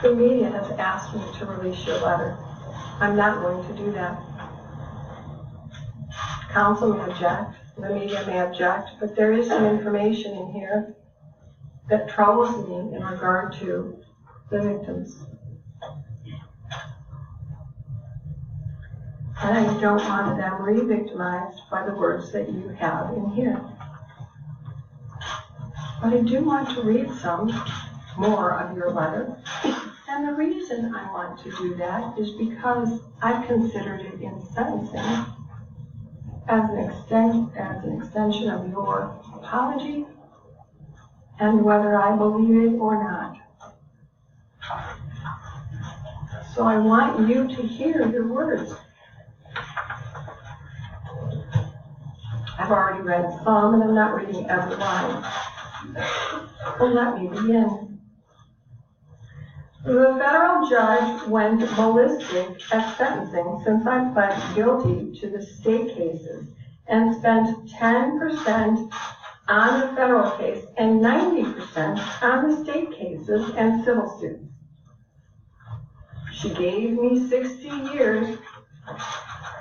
The media has asked me to release your letter. I'm not going to do that. Counsel may object, the media may object, but there is some information in here that troubles me in regard to the victims. And I don't want them re-victimized by the words that you have in here. But I do want to read some more of your letter. And the reason I want to do that is because I've considered it in sentencing as an extension of your apology and whether I believe it or not. So I want you to hear your words. I've already read some, and I'm not reading every line. Well, let me begin. The federal judge went ballistic at sentencing since I pled guilty to the state cases and spent 10% on the federal case and 90% on the state cases and civil suits. She gave me 60 years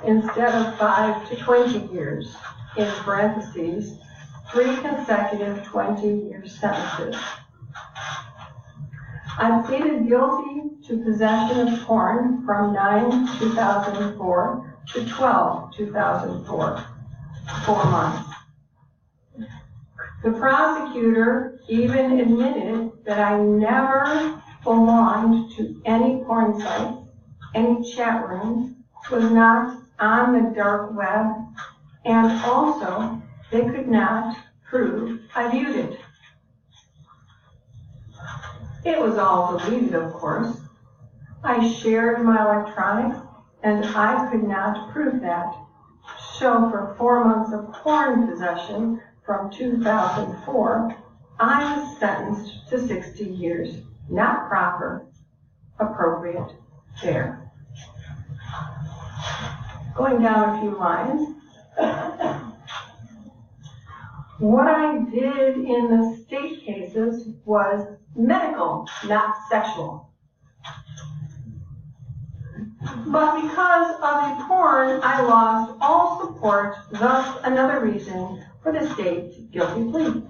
instead of 5 to 20 years, in parentheses, 3 consecutive 20-year sentences. I pleaded guilty to possession of porn from 9/2004 to 12/2004, 4 months. The prosecutor even admitted that I never belonged to any porn sites, any chat rooms, was not on the dark web, and also they could not prove I viewed it. It was all deleted, of course. I shared my electronics, and I could not prove that. So for 4 months of porn possession from 2004, I was sentenced to 60 years. Not proper, appropriate, fair. Going down a few lines. What I did in the state cases was medical, not sexual. But because of the porn, I lost all support, thus another reason for the state guilty plea.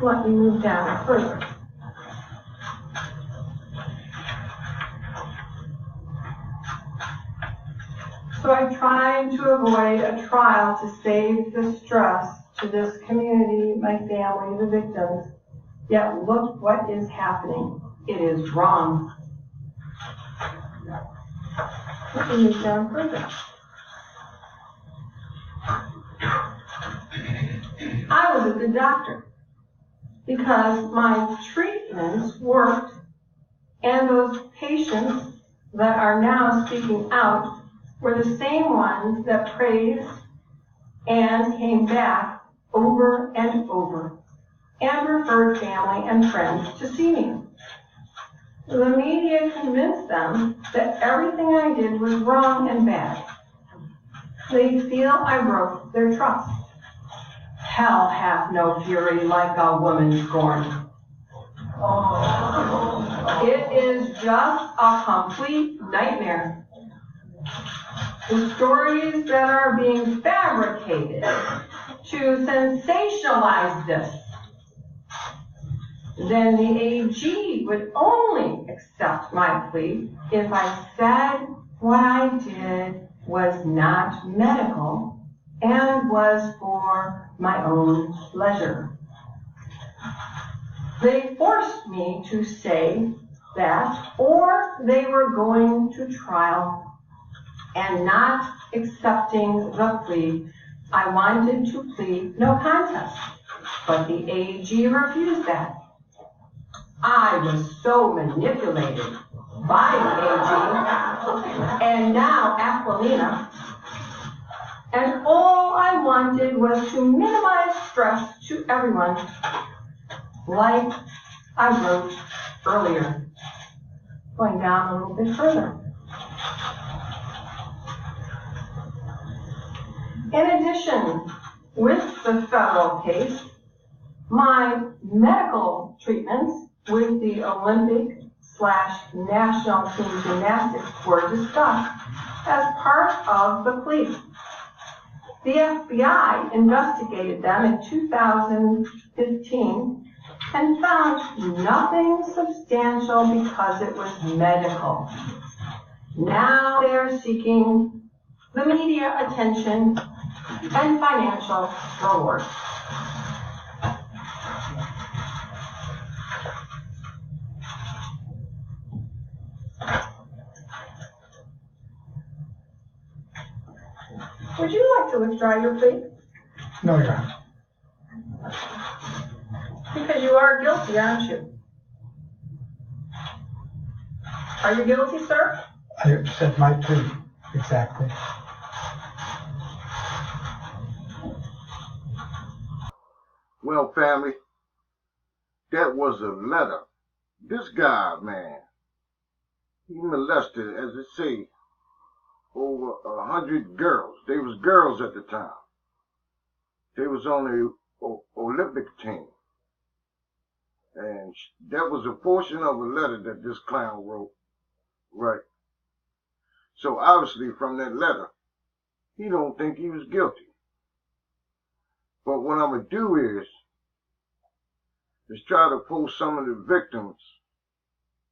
Let me move down further. So I tried to avoid a trial to save the stress to this community, my family, the victims. Yet look what is happening. It is wrong. Let me move down further. I was a good doctor because my treatments worked, and those patients that are now speaking out were the same ones that praised and came back over and over and referred family and friends to see me. The media convinced them that everything I did was wrong and bad. They feel I broke their trust. Hell hath no fury like a woman scorned. It is just a complete nightmare. The stories that are being fabricated to sensationalize this. Then the AG would only accept my plea if I said what I did was not medical and was for my own pleasure. They forced me to say that, or they were going to trial and not accepting the plea. I wanted to plead no contest, but the AG refused that. I was so manipulated by the AG and now Aquilina, and all I wanted was to minimize stress to everyone, like I wrote earlier. Going down a little bit further. In addition, with the federal case, My medical treatments with the Olympic/national team gymnastics were discussed as part of the plea. The FBI investigated them in 2015 and found nothing substantial because it was medical. Now they are seeking the media attention and financial reward. Would you like to withdraw your plea? No, Your Honor. Because you are guilty, aren't you? Are you guilty, sir? I accept my plea, exactly. Well, family, that was a letter. This guy, man, he molested, as it say, over 100 girls. They was girls at the time. They was on the Olympic team. And that was a portion of a letter that this clown wrote. Right. So obviously from that letter, he don't think he was guilty. But what I'm going to do is try to post some of the victims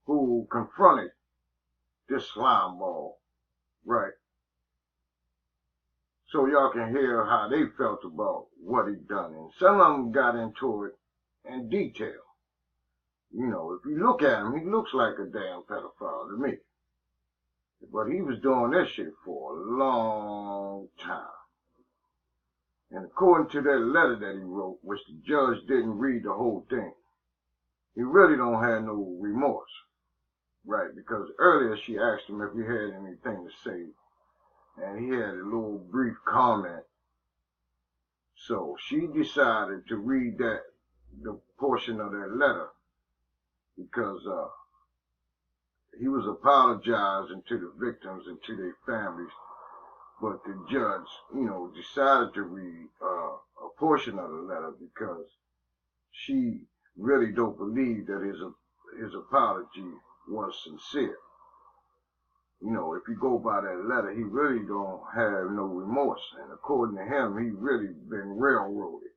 who confronted this slime ball. Right. So y'all can hear how they felt about what he done. And some of them got into it in detail. You know, if you look at him, he looks like a damn pedophile to me. But he was doing this shit for a long time. And according to that letter that he wrote, which the judge didn't read the whole thing, he really don't have no remorse. Right, because earlier she asked him if he had anything to say, and he had a little brief comment. So she decided to read the portion of that letter, because he was apologizing to the victims and to their families, but the judge, decided to read a portion of the letter because she really don't believe that his apology was sincere. If you go by that letter, he really don't have no remorse, and according to him, he really been railroaded.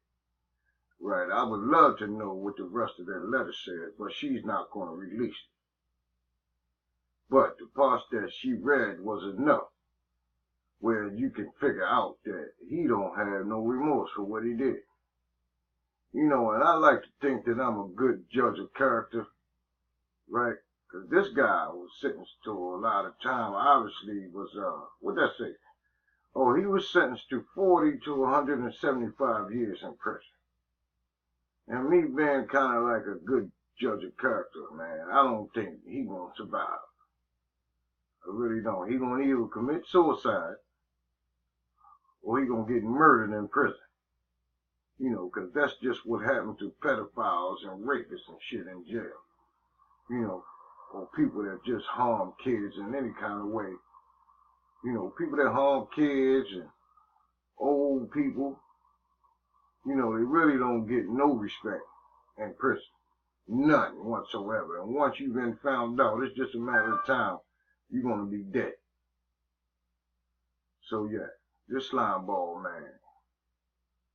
Right, I would love to know what the rest of that letter said, but she's not going to release it. But the parts that she read was enough where you can figure out that he don't have no remorse for what he did. And I like to think that I'm a good judge of character, right? Because this guy was sentenced to a lot of time. Obviously was, what'd that say? Oh, he was sentenced to 40 to 175 years in prison. And me being kind of like a good judge of character, man, I don't think he gonna survive. I really don't. He gonna either commit suicide or he gonna get murdered in prison. Because that's just what happened to pedophiles and rapists and shit in jail. Or people that just harm kids in any kind of way. People that harm kids and old people, they really don't get no respect in prison. None whatsoever. And once you've been found out, it's just a matter of time. You're going to be dead. So yeah, this slime ball, man,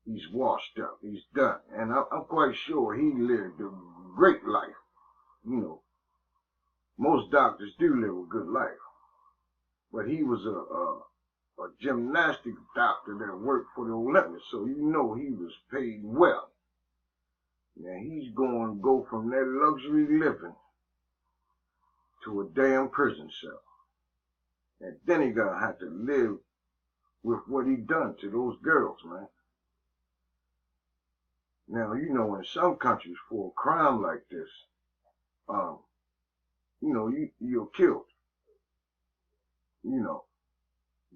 he's washed up. He's done. And I'm quite sure he lived a great life. Most doctors do live a good life. But he was a gymnastic doctor that worked for the Olympics, so he was paid well. Now he's going to go from that luxury living to a damn prison cell. And then he gonna have to live with what he done to those girls, man. Now, in some countries for a crime like this, you're killed.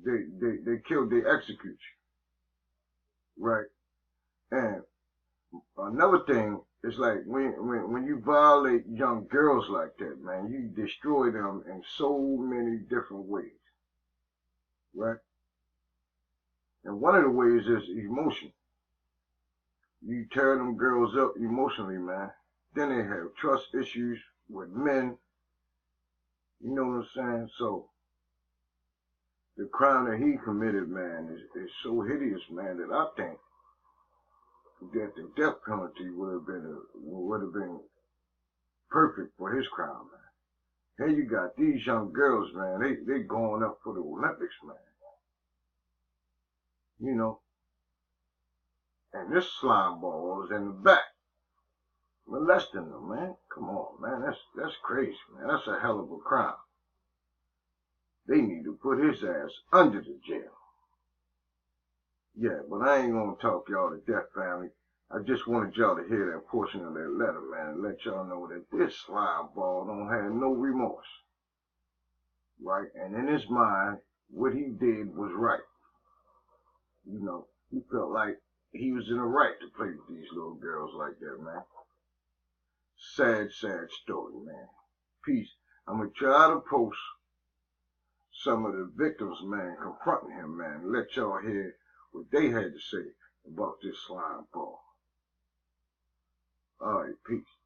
They killed, they execute you. Right? And another thing is like when you violate young girls like that, man, you destroy them in so many different ways. Right? And one of the ways is emotion. You tear them girls up emotionally, man. Then they have trust issues with men. You know what I'm saying? So, the crime that he committed, man, is so hideous, man, that I think that the death penalty would have been perfect for his crime, man. Here you got these young girls, man. They going up for the Olympics, man. You know, and this slime ball is in the back, molesting them, man. Come on, man. That's crazy, man. That's a hell of a crime. They need to put his ass under the jail. Yeah, but I ain't gonna talk y'all to death, family. I just wanted y'all to hear that portion of that letter, man, and let y'all know that this slime ball don't have no remorse. Right? And in his mind, what he did was right. You know, he felt like he was in the right to play with these little girls like that, man. Sad, sad story, man. Peace. I'm gonna try to post some of the victims, man, confronting him, man. Let y'all hear what they had to say about this slime ball. All right, peace.